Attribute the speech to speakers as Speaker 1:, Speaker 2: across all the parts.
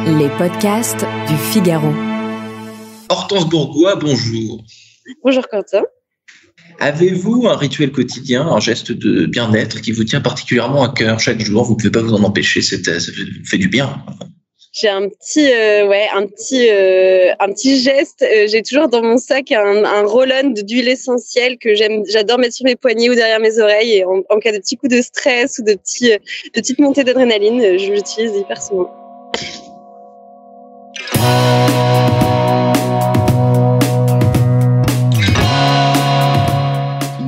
Speaker 1: Les podcasts du Figaro.
Speaker 2: Hortense Bourgois, bonjour.
Speaker 3: Bonjour Quentin.
Speaker 2: Avez-vous un rituel quotidien, un geste de bien-être qui vous tient particulièrement à cœur chaque jour? Vous ne pouvez pas vous en empêcher, ça vous fait du bien.
Speaker 3: J'ai un petit geste. J'ai toujours dans mon sac un roll-on d'huile essentielle que j'adore mettre sur mes poignets ou derrière mes oreilles. Et en cas de petits coups de stress ou de petites montées d'adrénaline, je l'utilise hyper souvent.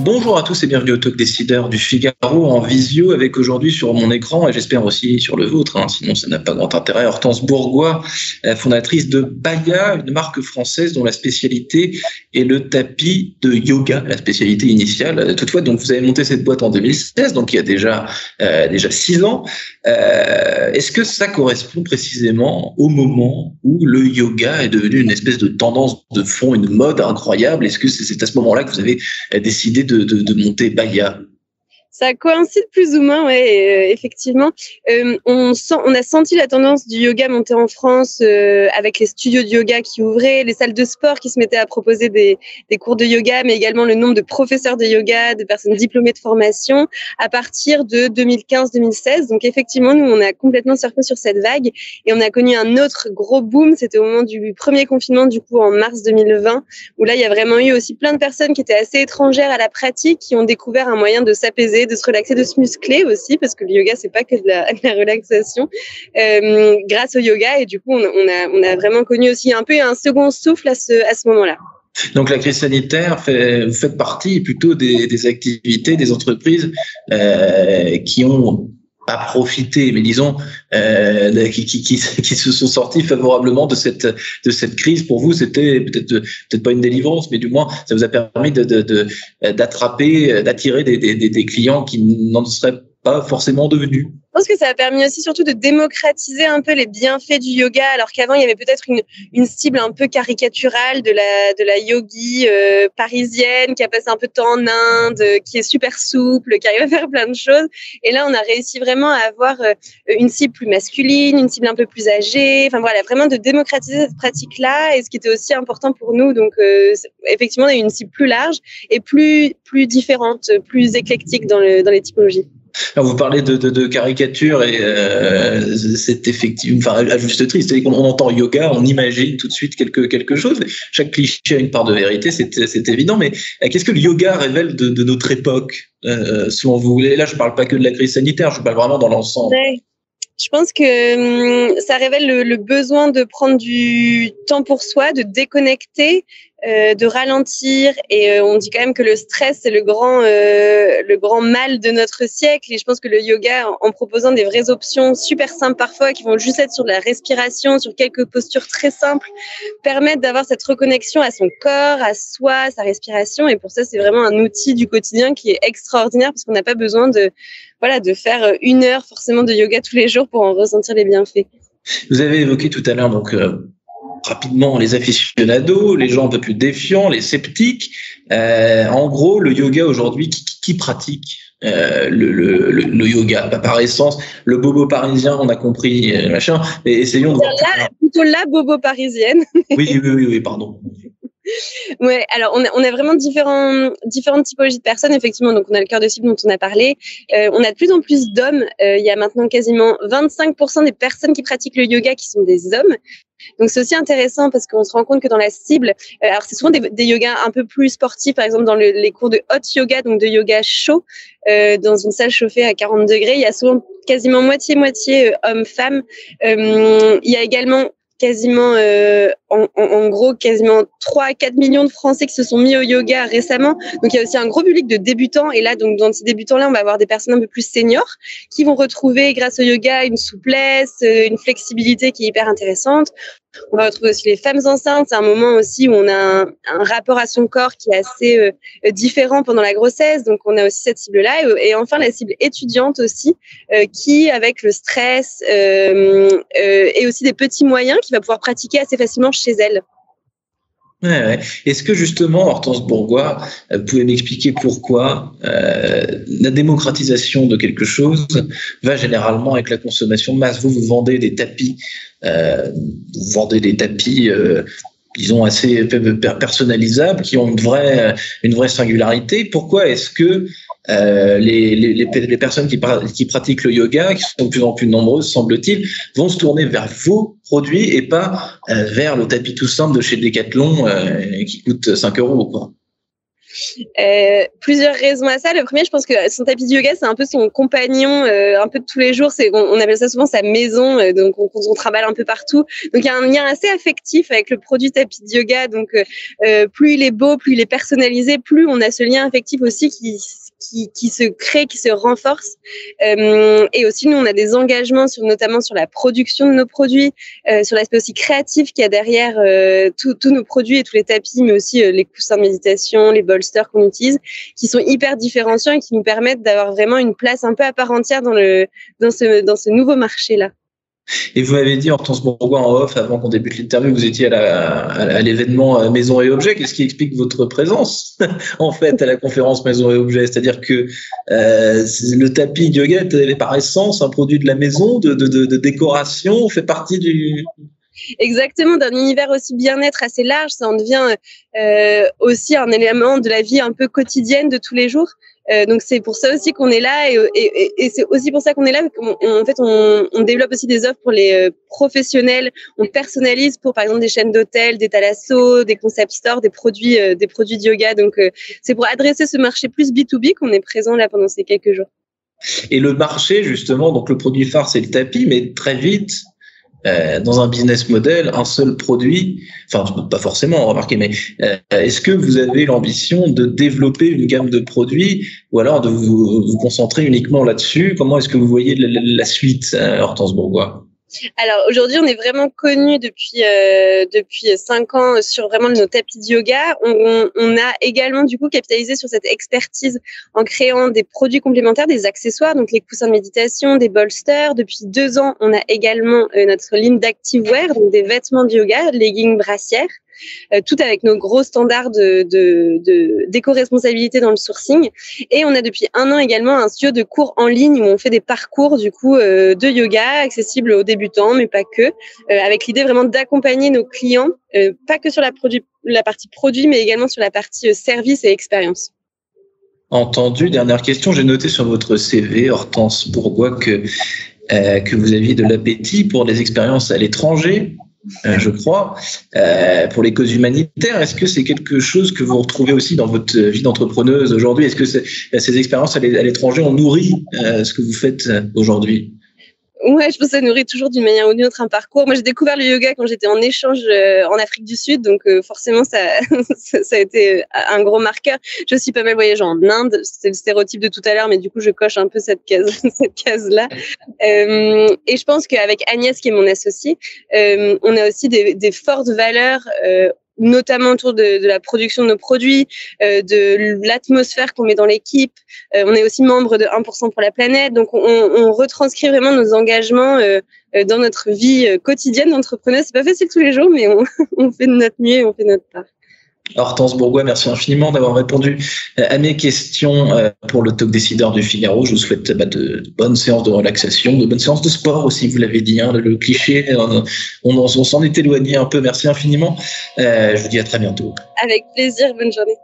Speaker 2: Bonjour à tous et bienvenue au Talk Décideur du Figaro en visio avec aujourd'hui sur mon écran et j'espère aussi sur le vôtre, sinon ça n'a pas grand intérêt, Hortense Bourgois, fondatrice de Baya, une marque française dont la spécialité est le tapis de yoga, la spécialité initiale. Toutefois, donc vous avez monté cette boîte en 2016, donc il y a déjà 6 ans. Est-ce que ça correspond précisément au moment où le yoga est devenu une espèce de tendance de fond, une mode incroyable? Est-ce que c'est à ce moment-là que vous avez décidé de monter Baya?
Speaker 3: Ça coïncide plus ou moins, ouais, effectivement. On a senti la tendance du yoga monter en France avec les studios de yoga qui ouvraient, les salles de sport qui se mettaient à proposer des cours de yoga, mais également le nombre de professeurs de yoga, de personnes diplômées de formation à partir de 2015-2016. Donc effectivement, nous, on a complètement surfé sur cette vague et on a connu un autre gros boom. C'était au moment du premier confinement, du coup, en mars 2020, où là, il y a vraiment eu aussi plein de personnes qui étaient assez étrangères à la pratique, qui ont découvert un moyen de s'apaiser, de se relaxer, de se muscler aussi, parce que le yoga, c'est pas que de la relaxation, grâce au yoga. Et du coup, on a vraiment connu aussi un peu un second souffle à ce moment-là.
Speaker 2: Donc la crise sanitaire, vous faites partie plutôt des activités, des entreprises qui ont pas profité, mais disons qui se sont sortis favorablement de cette crise. Pour vous, c'était peut-être pas une délivrance, mais du moins ça vous a permis d'attraper, d'attirer des clients qui n'en seraient pas forcément devenus.
Speaker 3: Je pense que ça a permis aussi surtout de démocratiser un peu les bienfaits du yoga, alors qu'avant il y avait peut-être une cible un peu caricaturale de la yogi parisienne qui a passé un peu de temps en Inde, qui est super souple, qui arrive à faire plein de choses. Et là, on a réussi vraiment à avoir une cible plus masculine, une cible un peu plus âgée. Enfin voilà, vraiment de démocratiser cette pratique-là. Et ce qui était aussi important pour nous, donc effectivement, on a eu une cible plus large et plus différente, plus éclectique dans les typologies.
Speaker 2: Alors vous parlez de caricature et c'est effectivement, enfin à juste titre, c'est-à-dire qu'on entend yoga, on imagine tout de suite quelque chose. Chaque cliché a une part de vérité, c'est évident. Mais qu'est-ce que le yoga révèle de notre époque, selon vous? Et là, je parle pas que de la crise sanitaire, je parle vraiment dans l'ensemble.
Speaker 3: Ouais. Je pense que ça révèle le besoin de prendre du temps pour soi, de déconnecter, de ralentir. Et on dit quand même que le stress, c'est le grand mal de notre siècle. Et je pense que le yoga, en proposant des vraies options super simples parfois, qui vont juste être sur de la respiration, sur quelques postures très simples, permettent d'avoir cette reconnexion à son corps, à soi, à sa respiration. Et pour ça, c'est vraiment un outil du quotidien qui est extraordinaire parce qu'on n'a pas besoin de faire 1 heure forcément de yoga tous les jours pour en ressentir les bienfaits.
Speaker 2: Vous avez évoqué tout à l'heure donc rapidement les aficionados, les gens un peu plus défiants, les sceptiques. En gros, le yoga aujourd'hui, qui pratique le yoga? Par essence, le bobo parisien, on a compris, machin. Mais essayons de voir.
Speaker 3: Plutôt la bobo parisienne.
Speaker 2: Oui, pardon.
Speaker 3: Ouais, alors on a vraiment différentes typologies de personnes, effectivement. Donc on a le cœur de cible dont on a parlé. On a de plus en plus d'hommes. Il y a maintenant quasiment 25% des personnes qui pratiquent le yoga qui sont des hommes. Donc c'est aussi intéressant parce qu'on se rend compte que dans la cible, alors c'est souvent des yogas un peu plus sportifs, par exemple dans les cours de hot yoga, donc de yoga chaud, dans une salle chauffée à 40 degrés, il y a souvent quasiment moitié hommes-femmes. Il y a également quasiment, en gros, quasiment 3 à 4 millions de Français qui se sont mis au yoga récemment. Donc, il y a aussi un gros public de débutants. Et là, donc, dans ces débutants-là, on va avoir des personnes un peu plus seniors qui vont retrouver, grâce au yoga, une souplesse, une flexibilité qui est hyper intéressante. On va retrouver aussi les femmes enceintes. C'est un moment aussi où on a un rapport à son corps qui est assez différent pendant la grossesse. Donc, on a aussi cette cible-là. Et enfin, la cible étudiante aussi, qui, avec le stress et aussi des petits moyens, qui va pouvoir pratiquer assez facilement chez elle.
Speaker 2: Ouais. Est-ce que justement, Hortense Bourgois, vous pouvez m'expliquer pourquoi la démocratisation de quelque chose va généralement avec la consommation de masse? Vous vendez des tapis, disons assez personnalisables, qui ont une vraie singularité. Pourquoi est-ce que les personnes qui pratiquent le yoga, qui sont de plus en plus nombreuses, semble-t-il, vont se tourner vers vos produits et pas vers le tapis tout simple de chez Decathlon qui coûte 5 €, quoi?
Speaker 3: Plusieurs raisons à ça. Le premier, je pense que son tapis de yoga, c'est un peu son compagnon, un peu de tous les jours. On appelle ça souvent sa maison, donc on travaille un peu partout. Donc il y a un lien assez affectif avec le produit tapis de yoga. Donc plus il est beau, plus il est personnalisé, plus on a ce lien affectif aussi qui se crée, qui se renforce. Et aussi, nous, on a des engagements notamment sur la production de nos produits, sur l'aspect aussi créatif qu'il y a derrière tous nos produits et tous les tapis, mais aussi les coussins de méditation, les bolsters qu'on utilise, qui sont hyper différenciants et qui nous permettent d'avoir vraiment une place un peu à part entière dans ce nouveau marché-là.
Speaker 2: Et vous m'avez dit, Hortense Bourgois, en off, avant qu'on débute l'interview, vous étiez à l'événement Maison et Objets. Qu'est-ce qui explique votre présence, en fait, à la conférence Maison et Objets? C'est-à-dire que le tapis de yoga est par essence un produit de la maison, de décoration, fait partie du...
Speaker 3: Exactement, d'un univers aussi bien-être assez large. Ça en devient aussi un élément de la vie un peu quotidienne de tous les jours. Donc c'est pour ça aussi qu'on est là et c'est aussi pour ça qu'on est là. On développe aussi des offres pour les professionnels. On personnalise pour par exemple des chaînes d'hôtels, des thalassos, des concept stores, des produits de yoga. Donc c'est pour adresser ce marché plus B2B qu'on est présent là pendant ces quelques jours.
Speaker 2: Et le marché justement, donc le produit phare c'est le tapis, mais très vite. Dans un business model, un seul produit, enfin pas forcément, remarquez, mais est-ce que vous avez l'ambition de développer une gamme de produits ou alors de vous concentrer uniquement là-dessus? Comment est-ce que vous voyez la suite, Hortense Bourgois?
Speaker 3: Alors aujourd'hui, on est vraiment connu depuis 5 ans sur vraiment nos tapis de yoga. On a également du coup capitalisé sur cette expertise en créant des produits complémentaires, des accessoires, donc les coussins de méditation, des bolsters. Depuis 2 ans, on a également notre ligne d'activewear, donc des vêtements de yoga, leggings, brassières. Tout avec nos gros standards d'éco-responsabilité dans le sourcing. Et on a depuis 1 an également un studio de cours en ligne où on fait des parcours du coup de yoga accessibles aux débutants, mais pas que, avec l'idée vraiment d'accompagner nos clients, pas que sur la partie produit, mais également sur la partie service et expérience.
Speaker 2: Entendu. Dernière question. J'ai noté sur votre CV, Hortense Bourgois, que vous aviez de l'appétit pour des expériences à l'étranger. Je crois, pour les causes humanitaires. Est-ce que c'est quelque chose que vous retrouvez aussi dans votre vie d'entrepreneuse aujourd'hui? Est-ce que ces expériences à l'étranger ont nourri ce que vous faites aujourd'hui?
Speaker 3: Ouais, je pense que ça nourrit toujours d'une manière ou d'une autre un parcours. Moi, j'ai découvert le yoga quand j'étais en échange en Afrique du Sud, donc forcément, ça a été un gros marqueur. J'ai aussi pas mal voyagé en Inde. C'est le stéréotype de tout à l'heure, mais du coup, je coche un peu cette case-là. Et je pense qu'avec Agnès, qui est mon associée, on a aussi des fortes valeurs notamment autour de la production de nos produits, de l'atmosphère qu'on met dans l'équipe. On est aussi membre de 1% pour la planète. Donc, on retranscrit vraiment nos engagements dans notre vie quotidienne d'entrepreneuse. C'est pas facile tous les jours, mais on fait de notre mieux et on fait notre part.
Speaker 2: Hortense Bourgois, merci infiniment d'avoir répondu à mes questions pour le Talk Décideur du Figaro. Je vous souhaite de bonnes séances de relaxation, de bonnes séances de sport aussi, vous l'avez dit, hein, le cliché, on s'en est éloigné un peu. Merci infiniment. Je vous dis à très bientôt.
Speaker 3: Avec plaisir, bonne journée.